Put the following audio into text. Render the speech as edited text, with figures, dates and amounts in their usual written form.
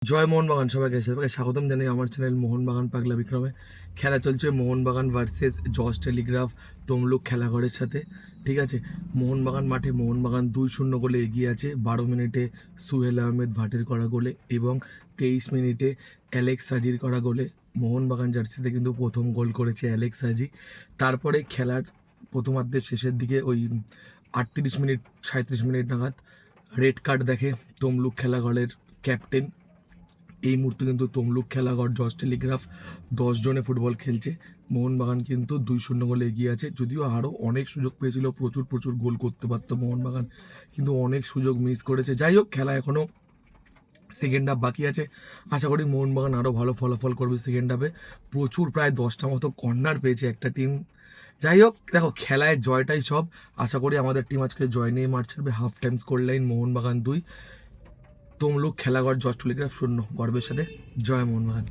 জয় মোহনবাগান। সবাইকে স্বাগতম জানাই আমার চ্যানেল মোহনবাগান পাগলা বিক্রমে। খেলা চলছে মোহনবাগান ভার্সেস জস টেলিগ্রাফ তমলুক খেলাঘরের সাথে। ঠিক আছে, মোহনবাগান মাঠে মোহনবাগান 2-0 গোলে এগিয়ে আছে। 12 মিনিটে সুহেল আহমেদ ভাটের করা গোলে এবং 23 মিনিটে অ্যালেক্স সাজির করা গোলে মোহনবাগান জার্সিতে কিন্তু প্রথম গোল করেছে অ্যালেক্স সাজি। তারপরে খেলার প্রথমার্ধের শেষের দিকে ওই 38 মিনিট 37 মিনিট নাগাদ রেড কার্ড দেখে তমলুক খেলাঘরের ক্যাপ্টেন। এই মুহূর্তে কিন্তু তমলুক খেলাঘর জস টেলিগ্রাফ 10 জনে ফুটবল খেলছে। মোহনবাগান কিন্তু 2-0 গোলে এগিয়ে আছে। যদিও আরও অনেক সুযোগ পেয়েছিল, প্রচুর প্রচুর গোল করতে পারতো মোহনবাগান, কিন্তু অনেক সুযোগ মিস করেছে। যাই হোক, খেলা এখনও সেকেন্ড হাফ বাকি আছে। আশা করি মোহনবাগান আরও ভালো ফলাফল করবে সেকেন্ড হাফে। প্রচুর প্রায় 10টা মতো কর্নার পেয়েছে একটা টিম। যাই হোক, দেখো খেলায় জয়টাই সব। আশা করি আমাদের টিম আজকে জয় নিয়ে মাঠ ছাড়বে। Half time score line Mohun Bagan 2, Tamluk Khelaghar জস টেলিগ্রাফ 0। গর্বের সাথে জয় মোহনবাগান।